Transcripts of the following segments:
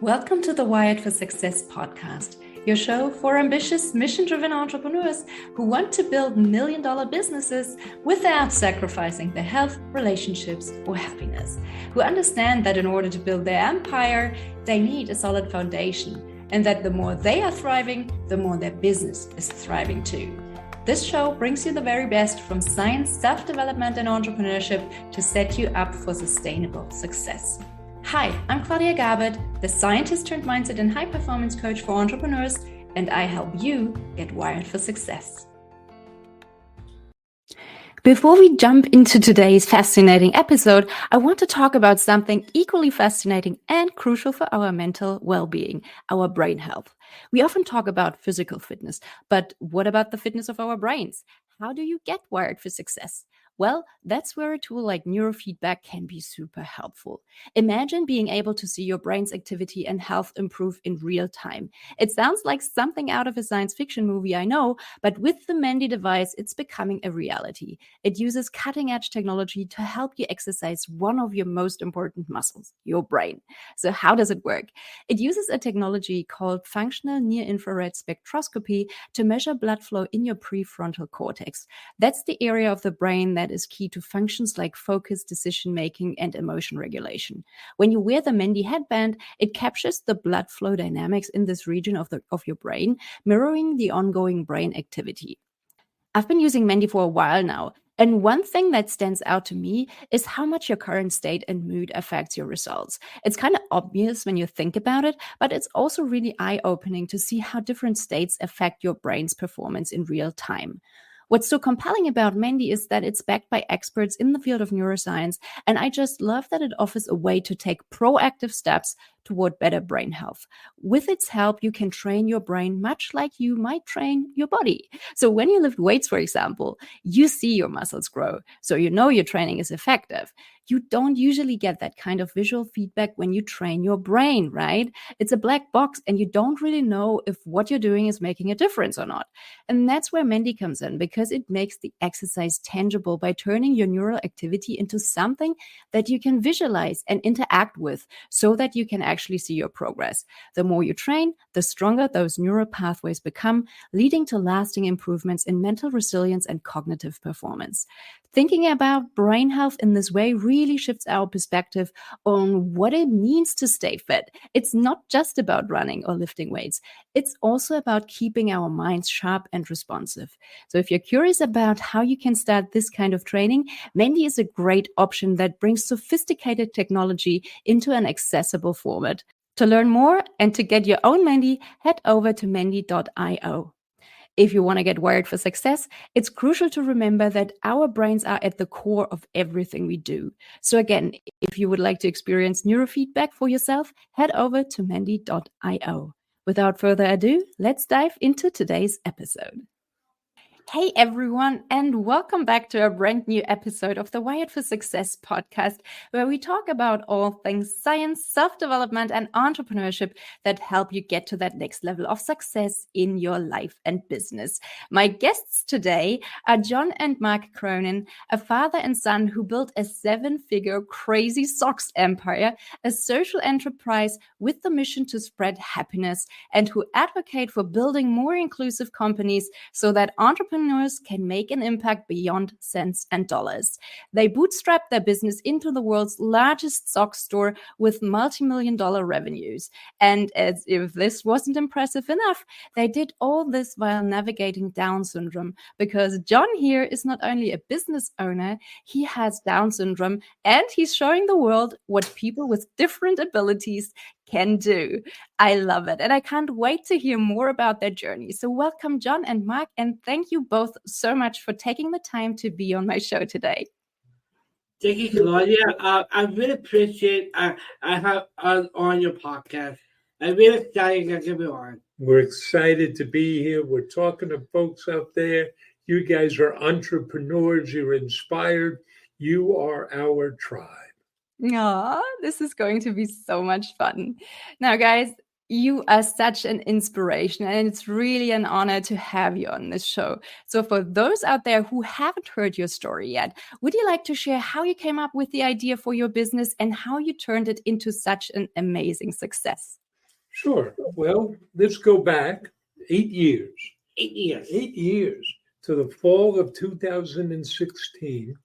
Welcome to the Wired for Success podcast, your show for ambitious, mission-driven entrepreneurs who want to build million-dollar businesses without sacrificing their health, relationships, or happiness, who understand that in order to build their empire, they need a solid foundation, and that the more they are thriving, the more their business is thriving too. This show brings you the very best from science, self-development, and entrepreneurship to set you up for sustainable success. Hi, I'm Claudia Garbutt, the scientist turned mindset and high-performance coach for entrepreneurs, and I help you get wired for success. Before we jump into today's fascinating episode, I want to talk about something equally fascinating and crucial for our mental well-being, our brain health. We often talk about physical fitness, but what about the fitness of our brains? How do you get wired for success? Well, that's where a tool like neurofeedback can be super helpful. Imagine being able to see your brain's activity and health improve in real time. It sounds like something out of a science fiction movie, I know, but with the Mandy device, it's becoming a reality. It uses cutting-edge technology to help you exercise one of your most important muscles, your brain. So how does it work? It uses a technology called functional near-infrared spectroscopy to measure blood flow in your prefrontal cortex. That's the area of the brain that is key to functions like focus, decision-making, and emotion regulation. When you wear the Mandy headband, it captures the blood flow dynamics in this region of your brain, mirroring the ongoing brain activity. I've been using Mandy for a while now, and one thing that stands out to me is how much your current state and mood affects your results. It's kind of obvious when you think about it, but it's also really eye-opening to see how different states affect your brain's performance in real time. What's so compelling about Mandy is that it's backed by experts in the field of neuroscience, and I just love that it offers a way to take proactive steps toward better brain health. With its help, you can train your brain much like you might train your body. So when you lift weights, for example, you see your muscles grow, so you know your training is effective. You don't usually get that kind of visual feedback when you train your brain, right? It's a black box and you don't really know if what you're doing is making a difference or not. And that's where Mandy comes in, because it makes the exercise tangible by turning your neural activity into something that you can visualize and interact with so that you can actually see your progress. The more you train, the stronger those neural pathways become, leading to lasting improvements in mental resilience and cognitive performance. Thinking about brain health in this way really shifts our perspective on what it means to stay fit. It's not just about running or lifting weights. It's also about keeping our minds sharp and responsive. So if you're curious about how you can start this kind of training, Mandy is a great option that brings sophisticated technology into an accessible format. To learn more and to get your own Mandy, head over to mandy.io. If you want to get wired for success, it's crucial to remember that our brains are at the core of everything we do. So again, if you would like to experience neurofeedback for yourself, head over to mandy.io. Without further ado, let's dive into today's episode. Hey everyone, and welcome back to a brand new episode of the Wired for Success podcast, where we talk about all things science, self-development, and entrepreneurship that help you get to that next level of success in your life and business. My guests today are John and Mark Cronin, a father and son who built a 7-figure crazy socks empire, a social enterprise with the mission to spread happiness, and who advocate for building more inclusive companies so that entrepreneurs can make an impact beyond cents and dollars. They bootstrapped their business into the world's largest sock store with multi-million-dollar revenues. And as if this wasn't impressive enough, they did all this while navigating Down syndrome, because John here is not only a business owner, he has Down syndrome, and he's showing the world what people with different abilities can do. I love it. And I can't wait to hear more about their journey. So welcome, John and Mark, and thank you both so much for taking the time to be on my show today. Thank you, Claudia. I really appreciate I have us on your podcast. I'm really excited to get you on. We're excited to be here. We're talking to folks out there. You guys are entrepreneurs. You're inspired. You are our tribe. Aw, this is going to be so much fun. Now, guys, you are such an inspiration, and it's really an honor to have you on this show. So for those out there who haven't heard your story yet, would you like to share how you came up with the idea for your business and how you turned it into such an amazing success? Sure. Well, let's go back 8 years. 8 years. 8 years to the fall of 2016.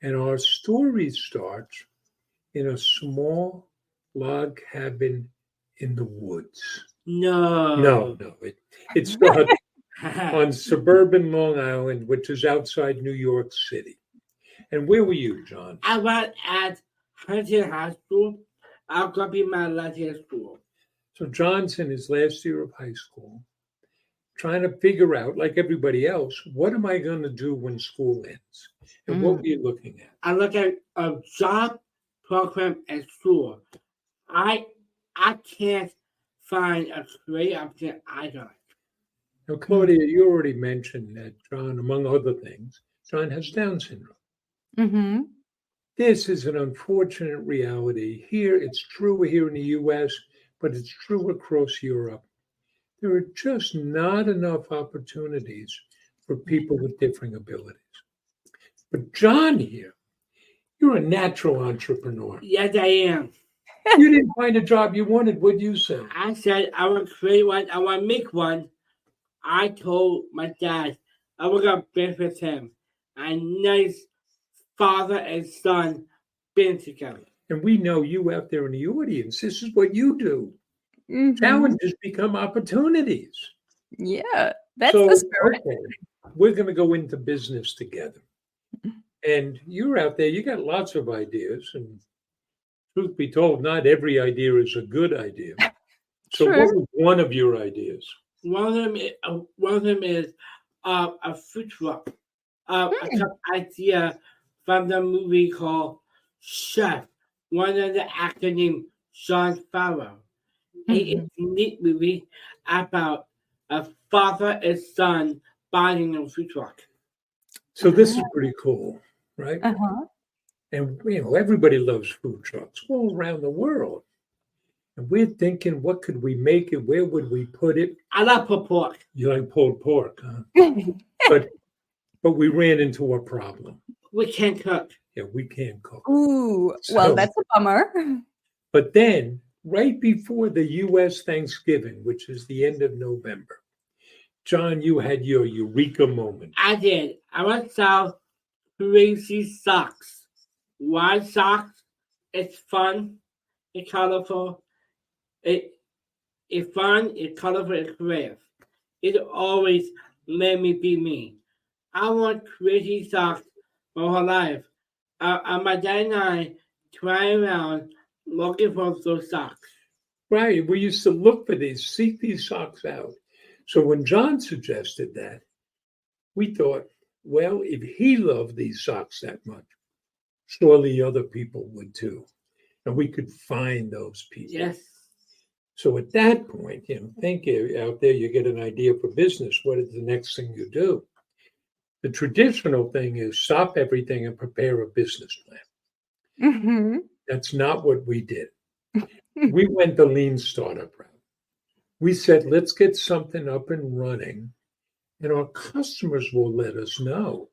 And our story starts in a small log cabin in the woods. No. No. It starts on suburban Long Island, which is outside New York City. And where were you, John? I was at Huntington High School. I'll go be my last year of school. So John's in his last year of high school, trying to figure out, like everybody else, what am I going to do when school ends? And what were you looking at? I look at a job program at school. I can't find a career opportunity I like. Now, Claudia, you already mentioned that John, among other things, John has Down syndrome. Mm-hmm. This is an unfortunate reality. Here, it's true here in the U.S., but it's true across Europe. There are just not enough opportunities for people with differing abilities. But John here, you're a natural entrepreneur. Yes, I am. You didn't find a job you wanted, what'd you say? I said I want to create one. I want to make one. I told my dad I was going to benefit him. A nice father and son being together. And we know you out there in the audience. This is what you do. Mm-hmm. Challenges become opportunities. Yeah, that's the spirit. Okay, we're going to go into business together. And you're out there, you got lots of ideas. And truth be told, not every idea is a good idea. So True. what was one of your ideas? One of them is a food truck. A idea from the movie called Chef. One of the actor named John Farrow. It's a neat movie about a father and son buying a food truck. So this is pretty cool, right? Uh-huh. And everybody loves food trucks all around the world. And we're thinking, what could we make it? Where would we put it? I love pulled pork. You like pulled pork, huh? But we ran into a problem. We can't cook. Yeah, we can't cook. Ooh, well, that's a bummer. But then, right before the U.S. Thanksgiving, which is the end of November, John, you had your eureka moment. I did. I want to sell crazy socks. Why socks? It's fun. It's colorful. It's fun. It's colorful. It's creative. It always let me be me. I want crazy socks my whole life. My dad and I trying around looking for those socks. Right. We used to look for these, seek these socks out. So when John suggested that, we thought, well, if he loved these socks that much, surely other people would too. And we could find those people. Yes. So at that point, think out there, you get an idea for business. What is the next thing you do? The traditional thing is stop everything and prepare a business plan. Mm-hmm. That's not what we did. We went the lean startup route. We said, let's get something up and running, and our customers will let us know.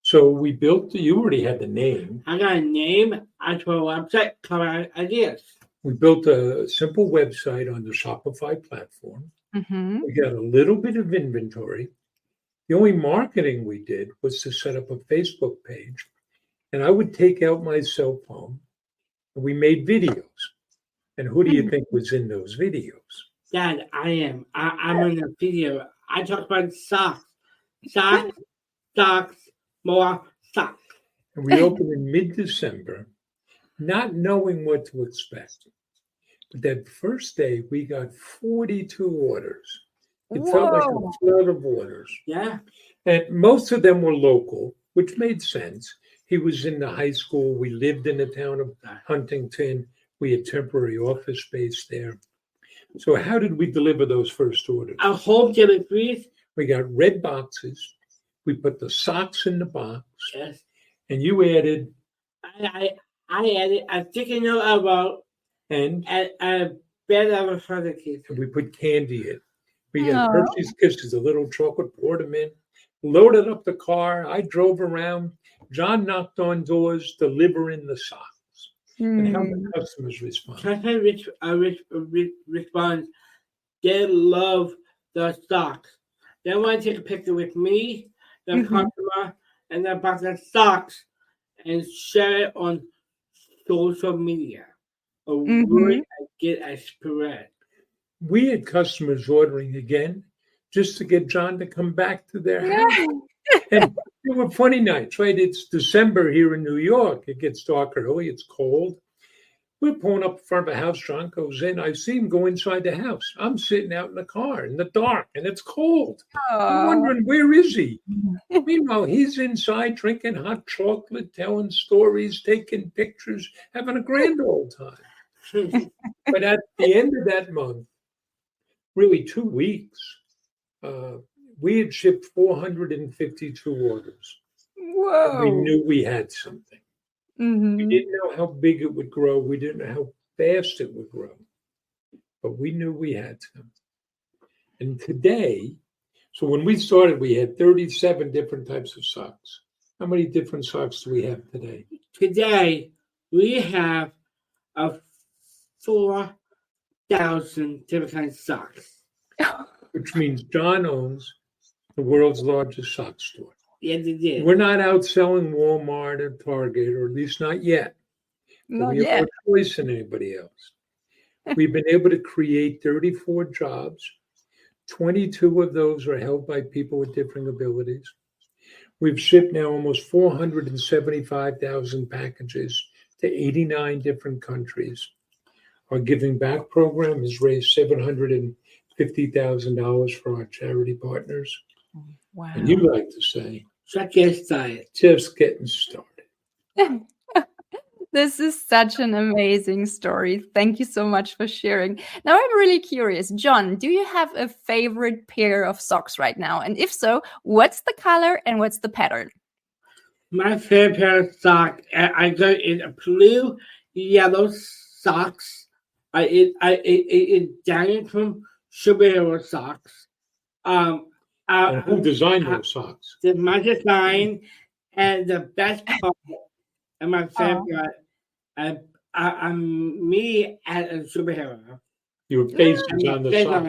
So we built, you already had the name. I got a name. I told a website, cover ideas. We built a simple website on the Shopify platform. Mm-hmm. We got a little bit of inventory. The only marketing we did was to set up a Facebook page. And I would take out my cell phone and we made videos. And who do you think was in those videos? Dad, I am. I'm in the video. I talk about socks. Socks, more socks. And we opened in mid-December, not knowing what to expect. But that first day, we got 42 orders. It felt like a flood of orders. Yeah. And most of them were local, which made sense. He was in the high school. We lived in the town of Huntington. We had temporary office space there. So how did we deliver those first orders? A home delivery. We got red boxes. We put the socks in the box. Yes. And you added? I added a chicken about and a bed of a further kids. And we put candy in. We got Hershey's Kisses, a little chocolate, poured them in, loaded up the car. I drove around. John knocked on doors, delivering the socks. And how the customers respond. Customers respond. They love the socks. They want to take a picture with me, the customer, and the box of socks, and share it on social media. A word I get a spread. We had customers ordering again just to get John to come back to their house. And there were funny nights, right? It's December here in New York. It gets dark early. It's cold. We're pulling up in front of a house. John goes in. I see him go inside the house. I'm sitting out in the car in the dark, and it's cold. I'm wondering, where is he? Meanwhile, he's inside drinking hot chocolate, telling stories, taking pictures, having a grand old time. But at the end of that month, really 2 weeks, we had shipped 452 orders. Whoa. We knew we had something. We didn't know how big it would grow. We didn't know how fast it would grow. But we knew we had something. And today, so when we started, we had 37 different types of socks. How many different socks do we have today? Today, we have 4,000 different kinds of socks. Which means John owns the world's largest sock store. Yes, it is. We're not out selling Walmart or Target, or at least not yet. Not we have yet. more choice than anybody else. We've been able to create 34 jobs. 22 of those are held by people with different abilities. We've shipped now almost 475,000 packages to 89 different countries. Our Giving Back program has raised $750,000 for our charity partners. Wow. And you like to say, Just get started. just getting started. This is such an amazing story. Thank you so much for sharing. Now I'm really curious. John, do you have a favorite pair of socks right now? And if so, what's the color and what's the pattern? My favorite pair of socks, I got in a blue, yellow socks. It's down from superhero socks. And who designed those socks? My design and the best part and my favorite. I'm me as a superhero. Your face is on the sock.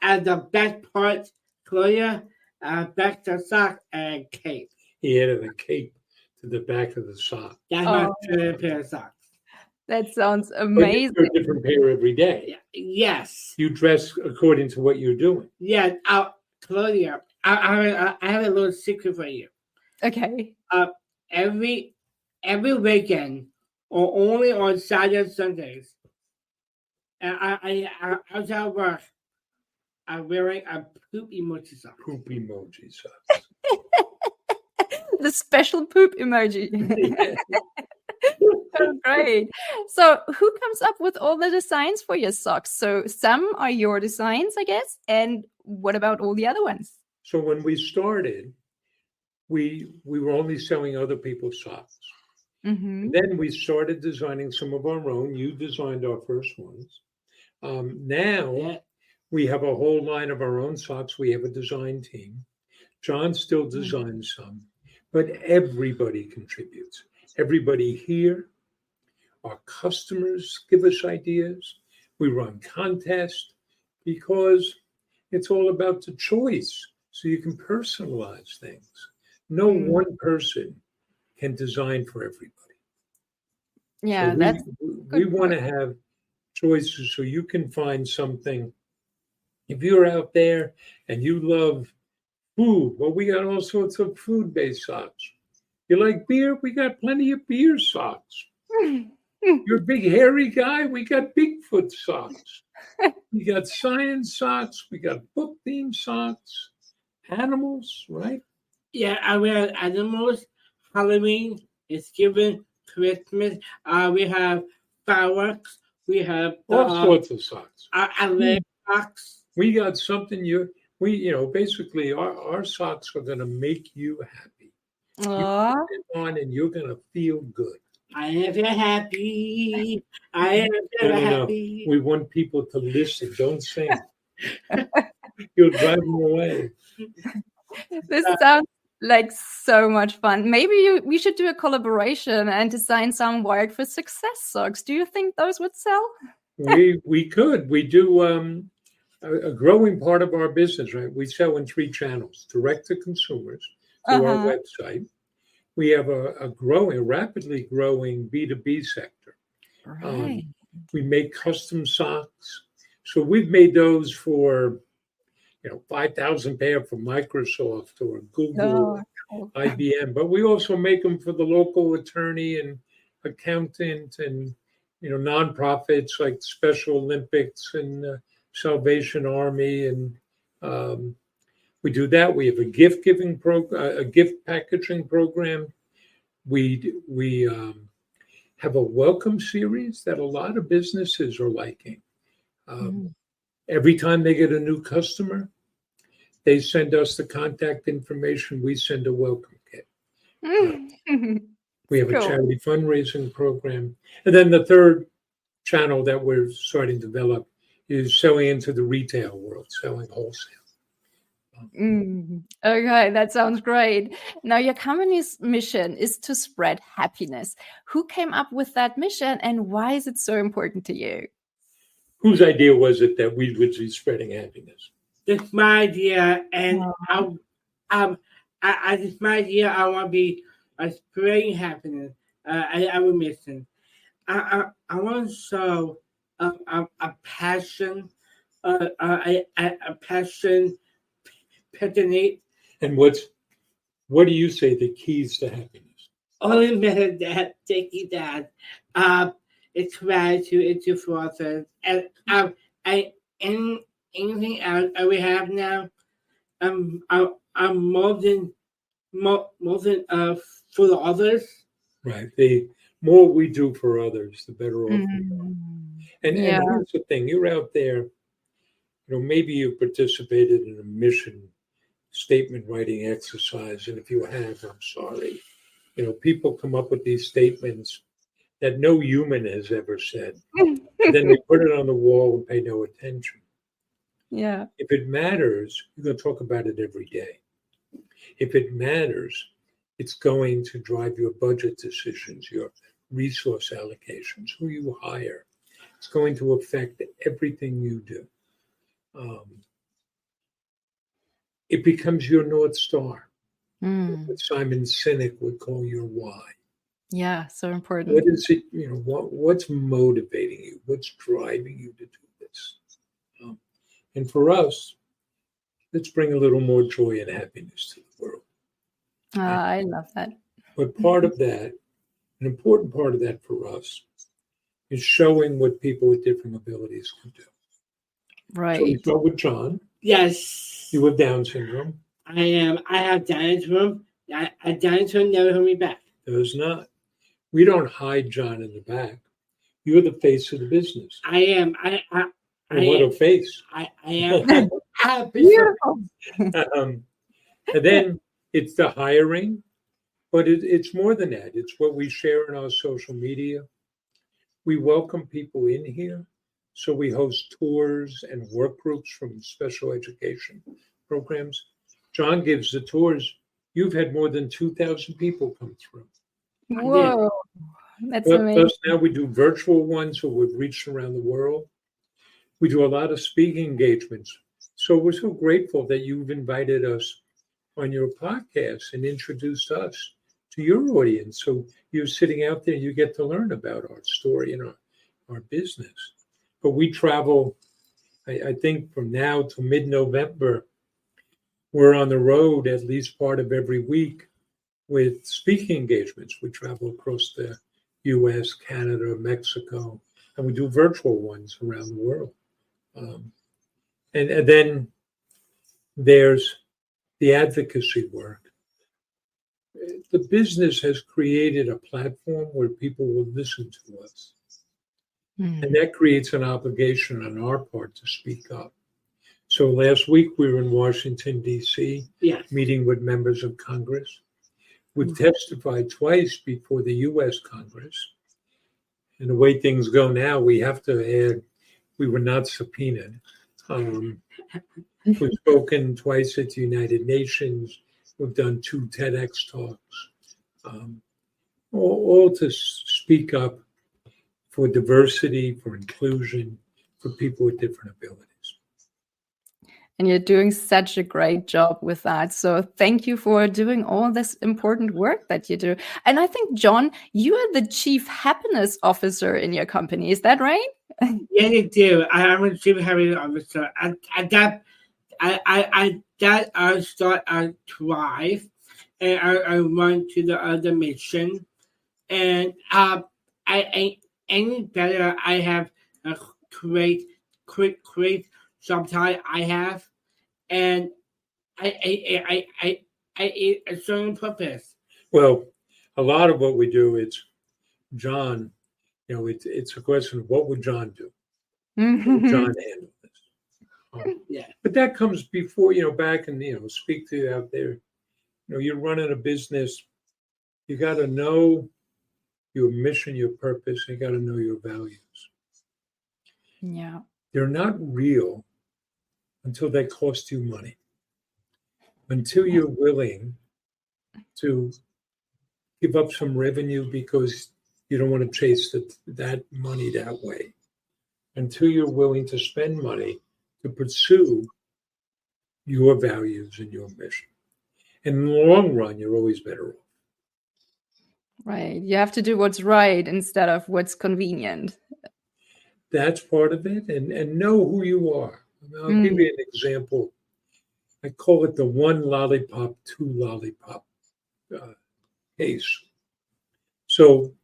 And the best part, Claudia, back to sock and cape. He added a cape to the back of the sock. That's my favorite pair of socks. That sounds But amazing. you're a different pair every day. Yes. You dress according to what you're doing. Yeah, Claudia, I have a little secret for you. Okay. Every weekend, or only on Saturday and Sundays, and I outside of work, I'm wearing a poop emoji sock. Poop emoji socks. The special poop emoji. Oh, great. So who comes up with all the designs for your socks? So some are your designs, I guess. And what about all the other ones? So when we started, we were only selling other people's socks. Then we started designing some of our own. You designed our first ones. Now we have a whole line of our own socks. We have a design team. John still designs some, but everybody contributes. Everybody here, our customers give us ideas. We run contests because it's all about the choice. So you can personalize things. No one person can design for everybody. Yeah, so we want to have choices so you can find something. If you're out there and you love food, well, we got all sorts of food-based socks. You like beer? We got plenty of beer socks. You're a big hairy guy? We got Bigfoot socks. We got science socks. We got book themed socks. Animals, right? Yeah, I wear animals. Halloween, Thanksgiving, Christmas. We have fireworks. We have all sorts of socks. I wear socks. We got something basically our socks are going to make you happy. You put it on and you're going to feel good. I am very happy. I am very happy. We want people to listen. Don't sing. You'll drive them away. This sounds like so much fun. Maybe we should do a collaboration and design some Wired for Success socks. Do you think those would sell? We could. We do a growing part of our business, right? We sell in 3 channels: direct to consumers through our website. We have a rapidly growing B2B sector. Right. We make custom socks. So we've made those for 5,000 pair for Microsoft or Google, IBM, but we also make them for the local attorney and accountant and nonprofits like Special Olympics and Salvation Army, and we do that. We have a gift giving program, a gift packaging program. We have a welcome series that a lot of businesses are liking. Every time they get a new customer, they send us the contact information. We send a welcome kit. We have a charity fundraising program. And then the third channel that we're starting to develop is selling into the retail world, selling wholesale. Okay, that sounds great. Now, your company's mission is to spread happiness. Who came up with that mission and why is it so important to you? Whose idea was it that we would be spreading happiness? It's my idea, and it's my idea. I want to be spreading happiness. I will mission. I want to show a passion, a passion, passionate. And what do you say the keys to happiness? Only method that thank you, Dad. It's gratitude, it's your process, and anything else we have now, I'm more than for the others. Right. The more we do for others, the better off we are. And here's the thing: you're out there. Maybe you participated in a mission statement writing exercise, and if you have, I'm sorry. People come up with these statements that no human has ever said, and then they put it on the wall and pay no attention. Yeah. If it matters, you're going to talk about it every day. If it matters, it's going to drive your budget decisions, your resource allocations, who you hire. It's going to affect everything you do. It becomes your North Star. What Simon Sinek would call your why. Yeah, so important. What is it? What's motivating you? What's driving you to do this? And for us, let's bring a little more joy and happiness to the world. I love that. But part of that, an important part of that for us, is showing what people with different abilities can do. Right. So we start with John. Yes. You have Down syndrome. I have Down syndrome. Down syndrome never held me back. Does not. We don't hide John in the back. You're the face of the business. I am. What a face. I am. Beautiful. And then it's the hiring, but it's more than that. It's what we share in our social media. We welcome people in here. So we host tours and work groups from special education programs. John gives the tours. You've had more than 2,000 people come through. Whoa, that's amazing. Plus now we do virtual ones, so we've reached around the world. We do a lot of speaking engagements. So we're so grateful that you've invited us on your podcast and introduced us to your audience. So you're sitting out there, you get to learn about our story and our business. But we travel, I think from now to mid-November, we're on the road at least part of every week with speaking engagements. We travel across the U.S., Canada, Mexico, and we do virtual ones around the world. And then there's the advocacy work. The business has created a platform where people will listen to us. And that creates an obligation on our part to speak up. So last week we were in Washington, D.C., meeting with members of Congress. We've testified twice before the U.S. Congress. And the way things go now, we have to add, we were not subpoenaed. We've spoken twice at the United Nations, We've done 2 TEDx Talks, all to speak up for diversity, for inclusion, for people with different abilities. And you're doing such a great job with that. So thank you for doing all this important work that you do. And I think, John, you are the Chief Happiness Officer in your company. Is that right? Yeah, you do. I'm a chief happiness officer. I start at Thrive, and I run to the other mission, and I any better. I have a great sometimes I have, and I a certain purpose. Well, a lot of what we do is John. It's a question of what would John do? How would John handle this? Yeah. But that comes before, back and, speak to you out there. You're running a business. You got to know your mission, your purpose. You got to know your values. Yeah. They're not real until they cost you money. Until you're willing to give up some revenue because you don't want to chase that money that way. Until you're willing to spend money to pursue your values and your mission. In the long run, you're always better off. Right. You have to do what's right instead of what's convenient. That's part of it. And know who you are. I'll give you an example. I call it the 1 lollipop, 2 lollipop case. So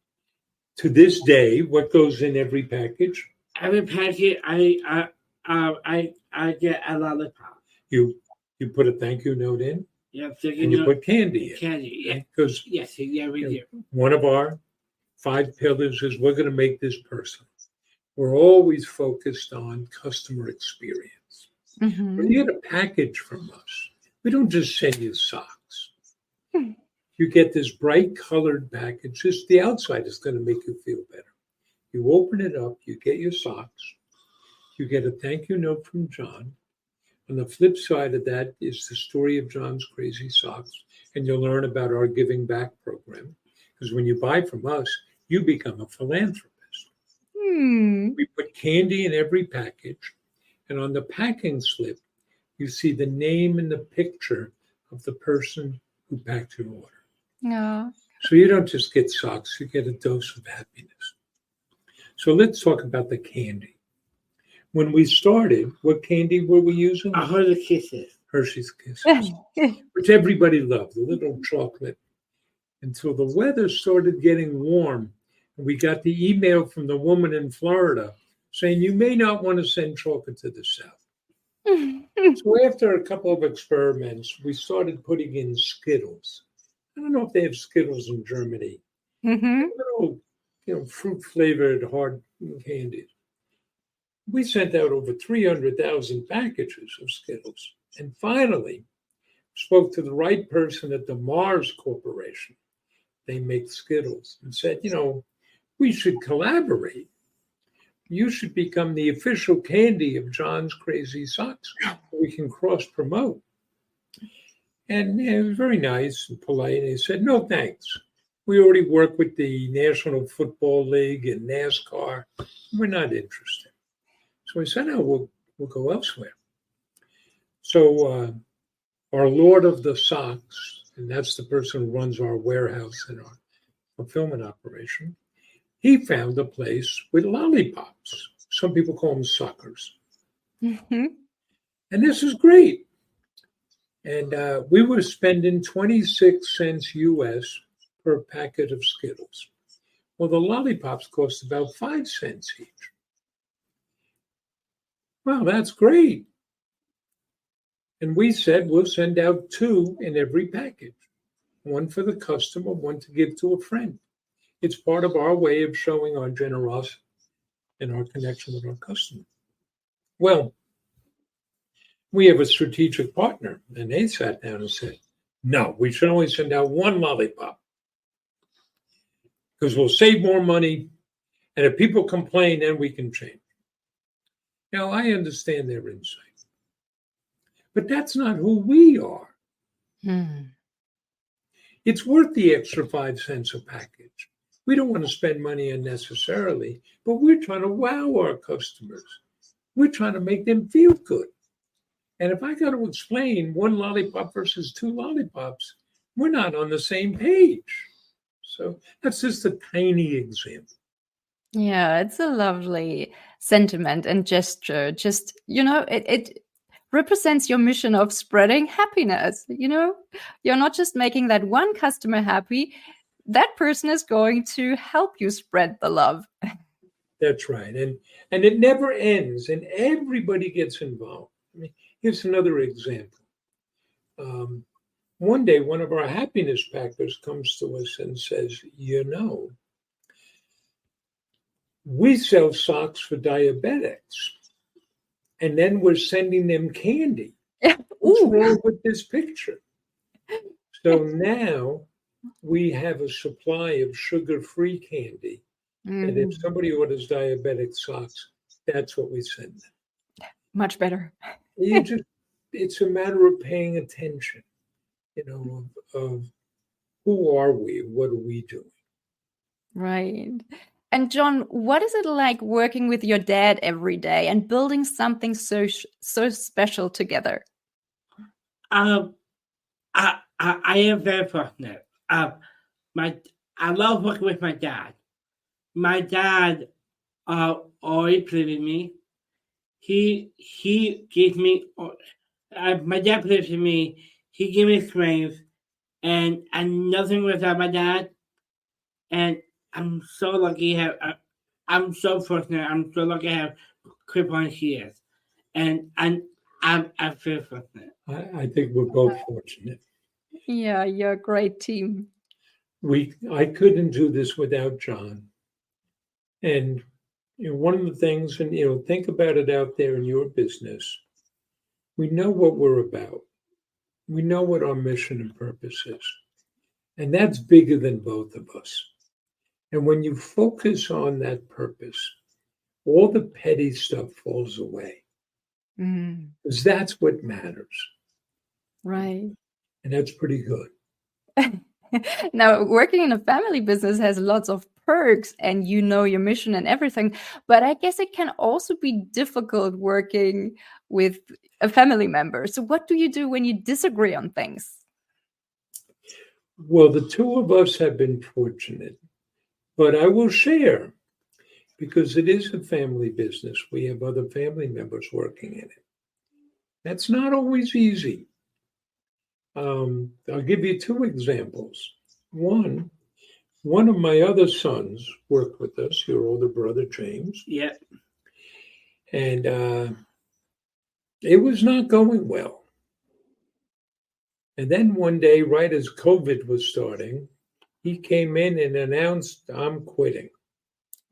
to this day, what goes in every package? Every package, I get a lollipop. You put a thank you note in, Yeah, and you put candy in. Candy, yeah. Because yes, yeah, we do. One of our 5 pillars is we're going to make this personal. We're always focused on customer experience. Mm-hmm. When you get a package from us, we don't just send you socks. You get this bright colored package. Just the outside is going to make you feel better. You open it up, you get your socks, you get a thank you note from John. On the flip side of that is the story of John's crazy socks, and you'll learn about our giving back program. Because when you buy from us, you become a philanthropist. We put candy in every package, and on the packing slip, you see the name and the picture of the person who packed your order. Yeah. So you don't just get socks, you get a dose of happiness. So let's talk about the candy. When we started, what candy were we using? Hershey's Kisses. Hershey's Kisses, which everybody loved, the little chocolate, until the weather started getting warm. And we got the email from the woman in Florida saying, you may not want to send chocolate to the South. So after a couple of experiments, we started putting in Skittles. I don't know if they have Skittles in Germany. Little, fruit-flavored hard candies. We sent out over 300,000 packages of Skittles. And finally, spoke to the right person at the Mars Corporation. They make Skittles and said, we should collaborate. You should become the official candy of John's Crazy Socks. We can cross-promote. And it was very nice and polite. And he said, no, thanks. We already work with the National Football League and NASCAR. We're not interested. So I said, no, we'll go elsewhere. So our Lord of the Socks, and that's the person who runs our warehouse and our fulfillment operation, he found a place with lollipops. Some people call them suckers. And this is great. And we were spending 26 cents US per packet of Skittles. Well, the lollipops cost about 5 cents each. Well, that's great. And we said we'll send out 2 in every package. One for the customer, one to give to a friend. It's part of our way of showing our generosity and our connection with our customer. Well, we have a strategic partner, and they sat down and said, no, we should only send out 1 lollipop because we'll save more money. And if people complain, then we can change. Now, I understand their insight, but that's not who we are. it's worth the extra 5 cents a package. We don't want to spend money unnecessarily, but we're trying to wow our customers. We're trying to make them feel good. And if I got to explain 1 lollipop versus 2 lollipops, we're not on the same page. So that's just a tiny example. Yeah, it's a lovely sentiment and gesture. Just, it represents your mission of spreading happiness. You're not just making that one customer happy. That person is going to help you spread the love. That's right. And it never ends, and everybody gets involved. I mean, here's another example. One day, one of our happiness packers comes to us and says, we sell socks for diabetics, and then we're sending them candy. What's wrong with this picture? So now we have a supply of sugar-free candy. And if somebody orders diabetic socks, that's what we send them. Much better. It's a matter of paying attention, of who are we? What are we doing? Right. And John, what is it like working with your dad every day and building something so special together? I am very fortunate. I love working with my dad. My dad always believed in me. He gave me. My dad believed in me. He gave me strength, and nothing without my dad. And I'm so lucky. I'm so fortunate. I'm so lucky to have crippling ears, and I'm very fortunate. I think we're both fortunate. Yeah, you're a great team. I couldn't do this without John. And one of the things, and think about it out there in your business. We know what we're about. We know what our mission and purpose is, and that's bigger than both of us. And when you focus on that purpose, all the petty stuff falls away, because that's what matters. Right. And that's pretty good. Now, working in a family business has lots of perks, and your mission and everything. But I guess it can also be difficult working with a family member. So what do you do when you disagree on things? Well, the two of us have been fortunate, but I will share, because it is a family business. We have other family members working in it. That's not always easy. I'll give you 2 examples. One of my other sons worked with us, your older brother, James. Yeah. And it was not going well. And then one day, right as COVID was starting, he came in and announced, "I'm quitting."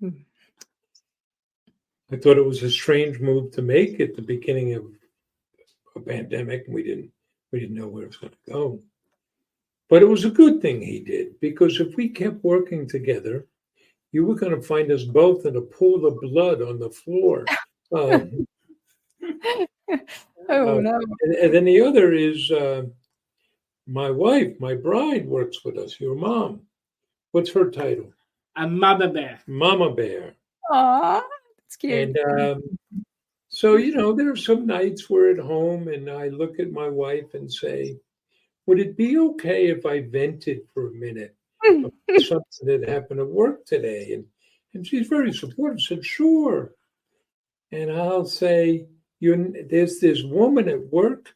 I thought it was a strange move to make at the beginning of a pandemic. We didn't know where it was going to go. But it was a good thing he did, because if we kept working together, you were going to find us both in a pool of blood on the floor. Oh, no. And then the other is my wife, my bride, works with us, your mom. What's her title? Mama Bear. Mama Bear. Aw, that's cute. And so, there are some nights we're at home and I look at my wife and say, would it be okay if I vented for a minute about something that happened at work today? And she's very supportive, said, sure. And I'll say, there's this woman at work.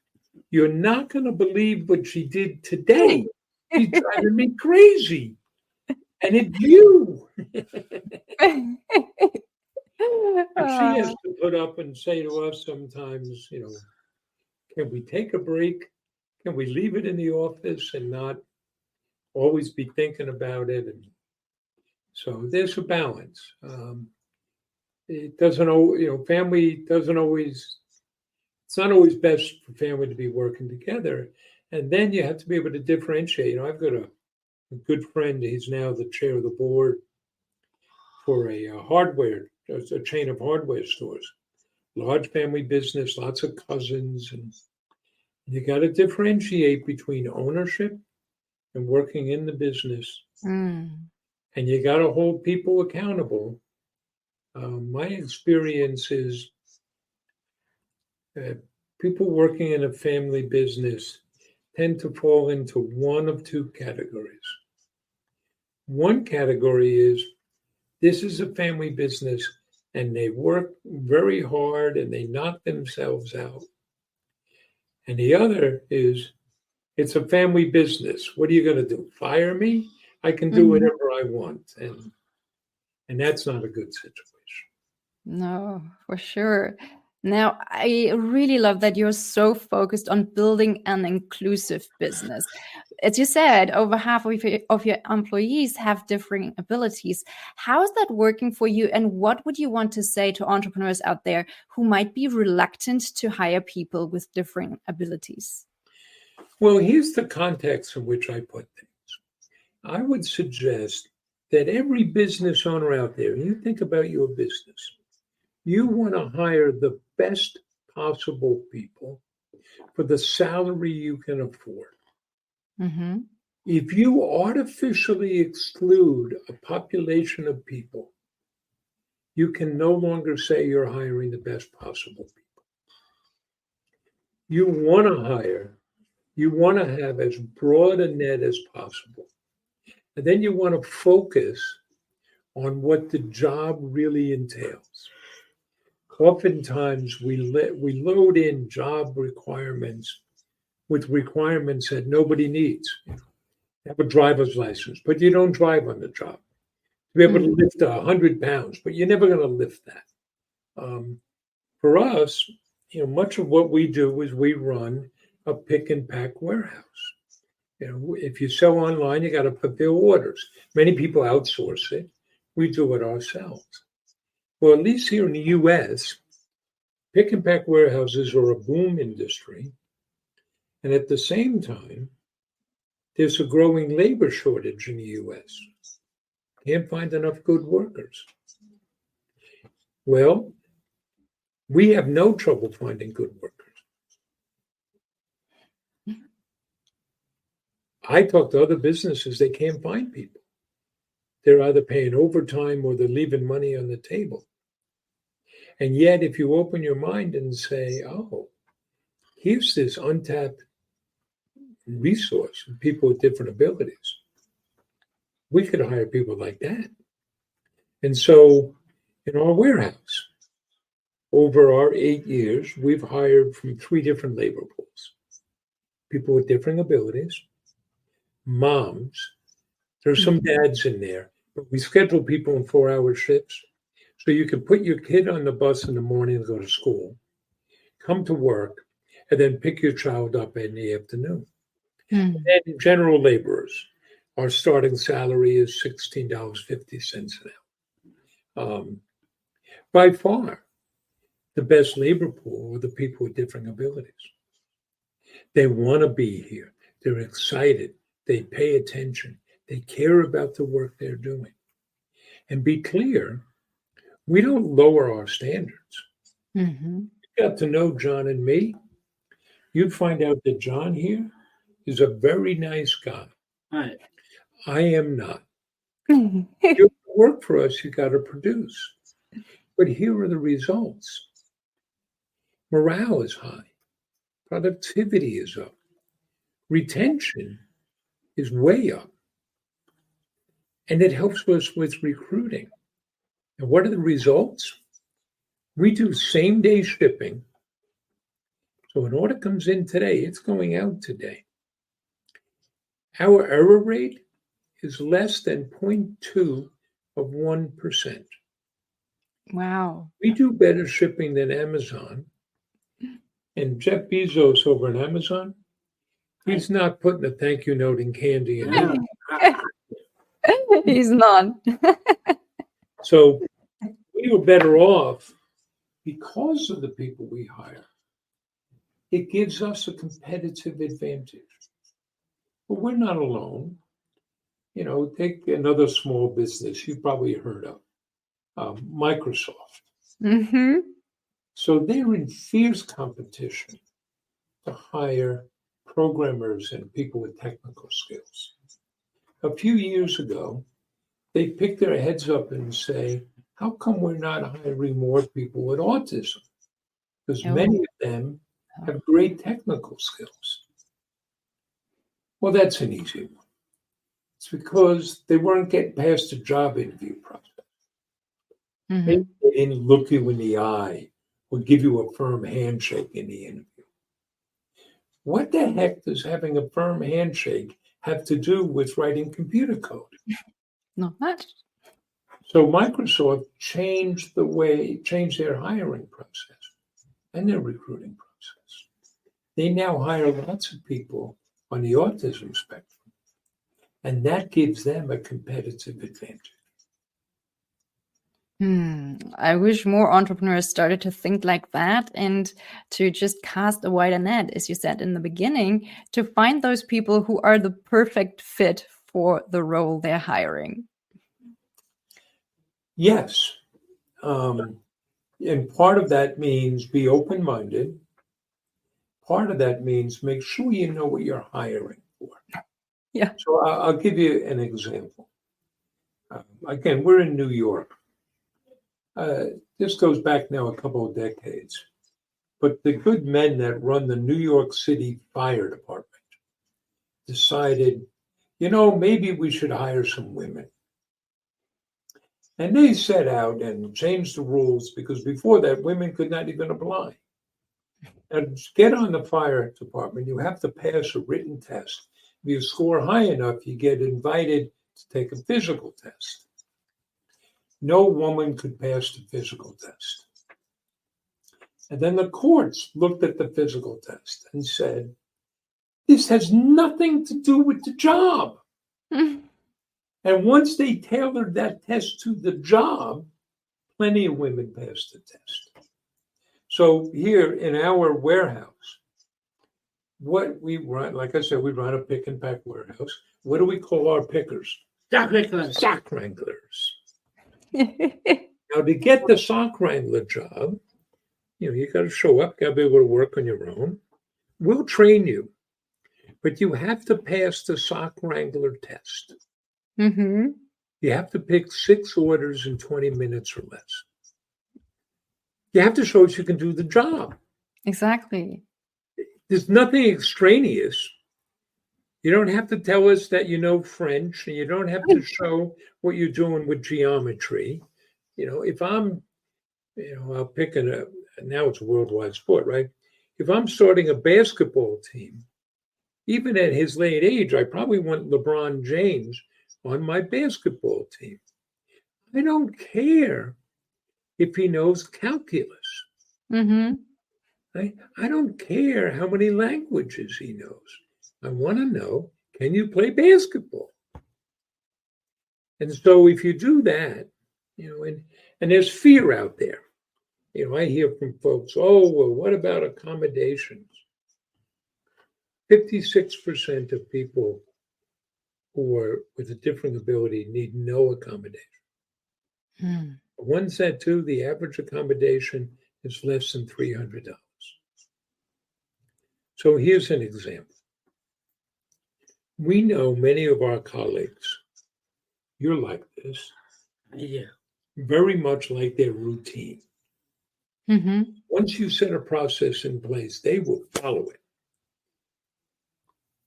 You're not going to believe what she did today. She's driving me crazy. And it's you. And she has to put up and say to us sometimes, can we take a break? Can we leave it in the office and not always be thinking about it? And so there's a balance. It doesn't, family doesn't always, it's not always best for family to be working together. And then you have to be able to differentiate. I've got a good friend. He's now the chair of the board for a chain of hardware stores, large family business, lots of cousins. And you got to differentiate between ownership and working in the business, Mm. and you got to hold people accountable. My experience is that people working in a family business tend to fall into one of two categories. One category is this is a family business and they work very hard and they knock themselves out. And the other is it's a family business. What are you going to do? Fire me? I can do whatever I want. And that's not a good situation. No, for sure. Now, I really love that you're so focused on building an inclusive business. As you said, over half of your employees have differing abilities. How is that working for you? And what would you want to say to entrepreneurs out there who might be reluctant to hire people with differing abilities? Well, here's the context in which I put things. I would suggest that every business owner out there, you think about your business, you want to hire the best possible people for the salary you can afford. Mm-hmm. If you artificially exclude a population of people, you can no longer say you're hiring the best possible people. You want to have as broad a net as possible. And then you want to focus on what the job really entails. Oftentimes, we load in job requirements with requirements that nobody needs. You have a driver's license, but you don't drive on the job. To be able to lift 100 pounds, but you're never going to lift that. For us, much of what we do is we run a pick and pack warehouse. If you sell online, you got to fulfill orders. Many people outsource it. We do it ourselves. Well, at least here in the U.S., pick and pack warehouses are a boom industry. And at the same time, there's a growing labor shortage in the U.S. Can't find enough good workers. Well, we have no trouble finding good workers. I talk to other businesses, they can't find people. They're either paying overtime or they're leaving money on the table. And yet, if you open your mind and say, oh, here's this untapped resource of people with different abilities, we could hire people like that. And so in our warehouse, over our 8 years, we've hired from 3 different labor pools. People with different abilities, moms, there's some dads in there, but we schedule people in 4-hour shifts. So you can put your kid on the bus in the morning to go to school, come to work, and then pick your child up in the afternoon. And general laborers, our starting salary is $16.50 an hour. By far, the best labor pool are the people with different abilities. They want to be here. They're excited. They pay attention. They care about the work they're doing. And be clear, we don't lower our standards. You got to know John and me. You'd find out that John here is a very nice guy. Right. I am not. You work for us, you got to produce. But here are the results. Morale is high. Productivity is up. Retention is way up. And it helps us with recruiting. And what are the results? We do same-day shipping. So an order comes in today, it's going out today. Our error rate is less than 0.2 of 1%. Wow. We do better shipping than Amazon. And Jeff Bezos over at Amazon, he's not putting a thank you note in candy. He's not. So we were better off because of the people we hire. It gives us a competitive advantage. But we're not alone. Take another small business you've probably heard of, Microsoft. So they're in fierce competition to hire programmers and people with technical skills. a few years ago, they pick their heads up and say, how come we're not hiring more people with autism? Because many of them have great technical skills. Well, that's an easy one. It's because they weren't getting past the job interview process. Maybe they didn't look you in the eye or give you a firm handshake in the interview. What the heck does having a firm handshake have to do with writing computer code? Not much. So Microsoft changed their hiring process and their recruiting process. They now hire lots of people on the autism spectrum, and that gives them a competitive advantage. I wish more entrepreneurs started to think like that and to just cast a wider net, as you said in the beginning, to find those people who are the perfect fit for the role they're hiring. Yes. And part of that means be open-minded. Part of that means make sure you know what you're hiring for. Yeah. So I'll give you an example. Again, we're in New York. This goes back now a couple of decades. But the good men that run the New York City Fire Department decided, maybe we should hire some women. And they set out and changed the rules because before that, women could not even apply. And to get on the fire department, you have to pass a written test. If you score high enough, you get invited to take a physical test. No woman could pass the physical test. And then the courts looked at the physical test and said, this has nothing to do with the job. And once they tailored that test to the job, plenty of women passed the test. So here in our warehouse, what we run, like I said, we run a pick and pack warehouse. What do we call our pickers? Sock wranglers. Sock wranglers. Now, to get the sock wrangler job, you got to show up, got to be able to work on your own. We'll train you, but you have to pass the sock wrangler test. You have to pick 6 orders in 20 minutes or less. You have to show us you can do the job. Exactly. There's nothing extraneous. You don't have to tell us that you know French, and you don't have to show what you're doing with geometry. If I'm, I'll pick now it's a worldwide sport, right? If I'm starting a basketball team, even at his late age, I probably want LeBron James on my basketball team. I don't care if he knows calculus. I don't care how many languages he knows. I want to know, can you play basketball? And so if you do that, and there's fear out there. I hear from folks, what about accommodations? 56% of people who are with a different ability need no accommodation. One said too, the average accommodation is less than $300. So here's an example. We know many of our colleagues, you're like this, very much like their routine. Once you set a process in place, they will follow it.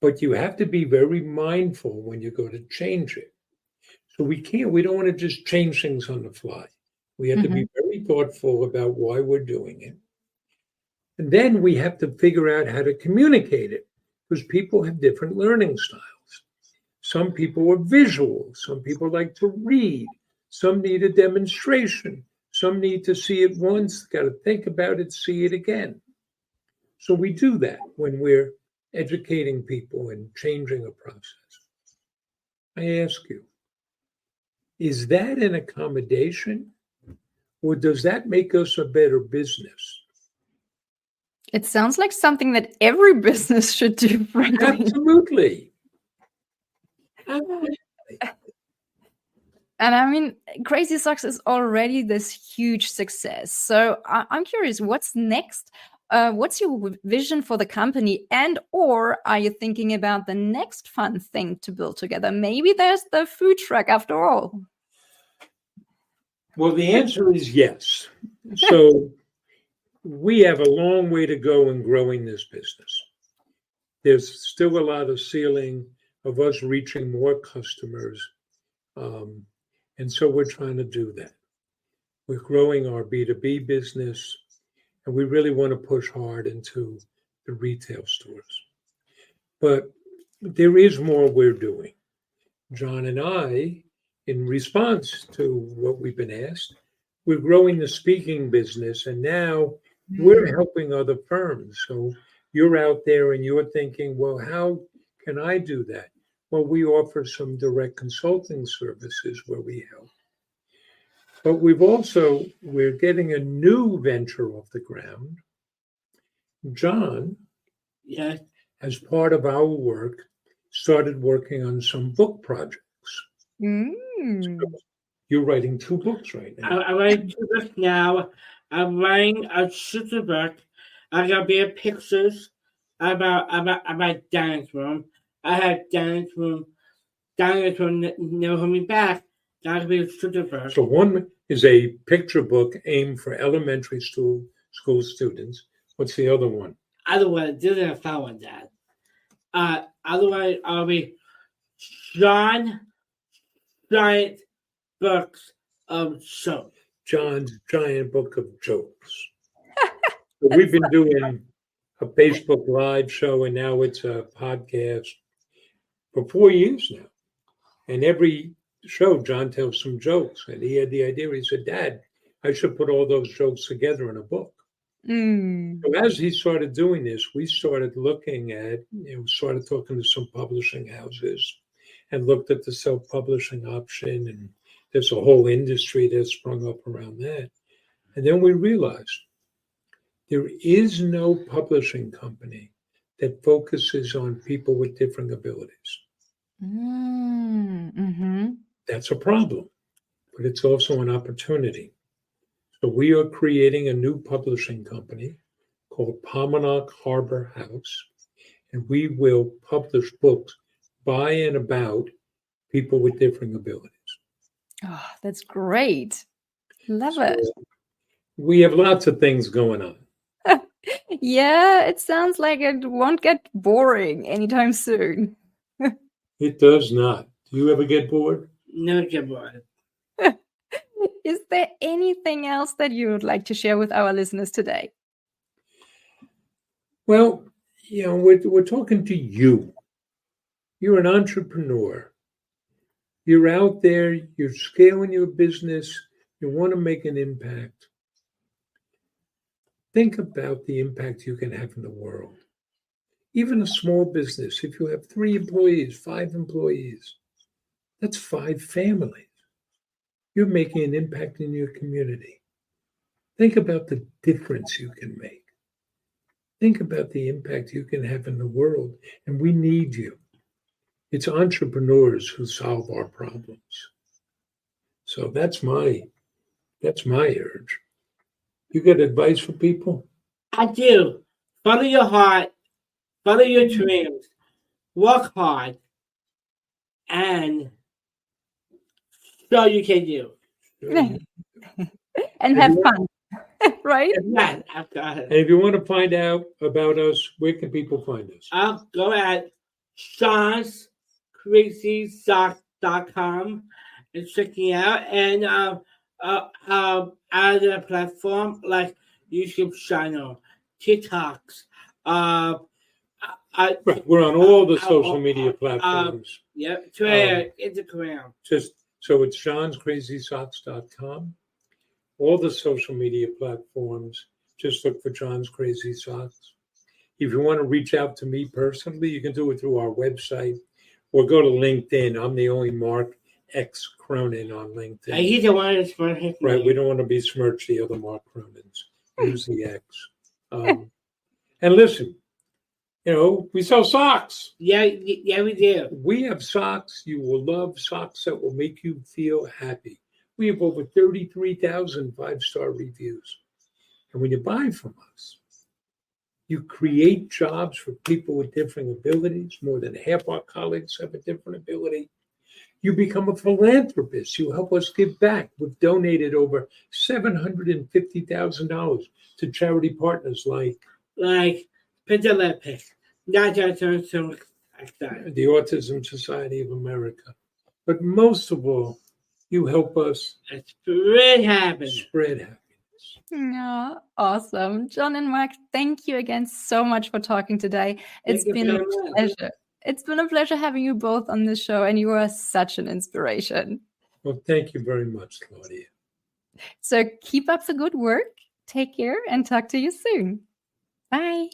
But you have to be very mindful when you go to change it. So we don't want to just change things on the fly. We have to be very thoughtful about why we're doing it. And then we have to figure out how to communicate it, because people have different learning styles. Some people are visual. Some people like to read. Some need a demonstration. Some need to see it once, got to think about it, see it again. So we do that when we're educating people and changing a process. I ask you, is that an accommodation, or does that make us a better business? It sounds like something that every business should do, frankly. Absolutely. And I mean, Crazy Socks is already this huge success. So I'm curious, what's next what's your vision for the company? And or are you thinking about the next fun thing to build together? Maybe there's the food truck after all. Well, the answer is yes. So we have a long way to go in growing this business. There's still a lot of ceiling of us reaching more customers. And so we're trying to do that. We're growing our B2B business, and we really want to push hard into the retail stores. But there is more we're doing. John and I, in response to what we've been asked, we're growing the speaking business, and now we're helping other firms. So you're out there and you're thinking, well, how can I do that? Well, we offer some direct consulting services where we help. But we're getting a new venture off the ground. John, Yes. as part of our work, started working on some book projects. So you're writing 2 books right now. I'm writing 2 books now. I'm writing a sister book. I got be pictures about dance room. I had dance room never hold me back. That'll be a sister book. So one is a picture book aimed for elementary school students. What's the other one? Otherwise, this is a follow that. Otherwise, I'll be John Giant Books of Jokes. John's Giant Book of Jokes. So we've been doing a Facebook Live show, and now it's a podcast for 4 years now. And every show, John tells some jokes. And he had the idea, he said, Dad, I should put all those jokes together in a book. So as he started doing this, we started looking at, started talking to some publishing houses and looked at the self-publishing option. And there's a whole industry that's sprung up around that. And then we realized there is no publishing company that focuses on people with different abilities. That's a problem, but it's also an opportunity. So we are creating a new publishing company called Pominock Harbor House, and we will publish books by and about people with different abilities. Oh, that's great. Love it. We have lots of things going on. Yeah, it sounds like it won't get boring anytime soon. It does not. Do you ever get bored? Never get bored. Is there anything else that you would like to share with our listeners today? Well, we're talking to you. You're an entrepreneur. You're out there, you're scaling your business, you want to make an impact. Think about the impact you can have in the world. Even a small business, if you have 3 employees, 5 employees, that's 5 families. You're making an impact in your community. Think about the difference you can make. Think about the impact you can have in the world, and we need you. It's entrepreneurs who solve our problems. So that's my urge. You got advice for people? I do. Follow your heart, follow your dreams, work hard, and so you can do. And have fun, right? Yeah, I've got it. And if you want to find out about us, where can people find us? I'll go at Sean'sCrazySocks.com and check me out. And other platform like YouTube channel, TikToks. We're on all the social media platforms. Twitter, Instagram. So it's johnscrazysocks.com. All the social media platforms, just look for John's Crazy Socks. If you want to reach out to me personally, you can do it through our website or go to LinkedIn. I'm the only Mark X Cronin on LinkedIn. He's the one that's smirching. Right, we don't want to be smirched the other Mark Cronins. Use the X. And listen, we sell socks. Yeah, we do. We have socks you will love, socks that will make you feel happy. We have over 33,000 5-star reviews. And when you buy from us, You create jobs for people with different abilities. More than half our colleagues have a different ability. You become a philanthropist. You help us give back. We've donated over $750,000 to charity partners like Pendelpic, not just like that. the Autism Society of America. But most of all, you help us spread happiness. Yeah, awesome. John and Mark, thank you again so much for talking today. It's been a pleasure. It's been a pleasure having you both on this show, and you are such an inspiration. Well, thank you very much, Claudia. So keep up the good work. Take care and talk to you soon. Bye.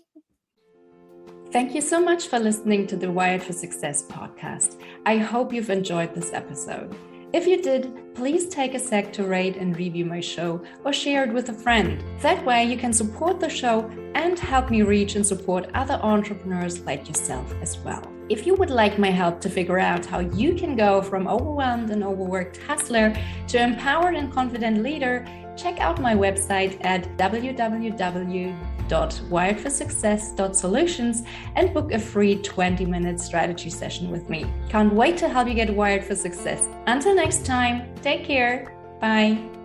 Thank you so much for listening to the Wired for Success podcast. I hope you've enjoyed this episode. If you did, please take a sec to rate and review my show or share it with a friend. That way you can support the show and help me reach and support other entrepreneurs like yourself as well. If you would like my help to figure out how you can go from overwhelmed and overworked hustler to empowered and confident leader, check out my website at www.wiredforsuccess.solutions and book a free 20-minute strategy session with me. Can't wait to help you get wired for success. Until next time, take care. Bye.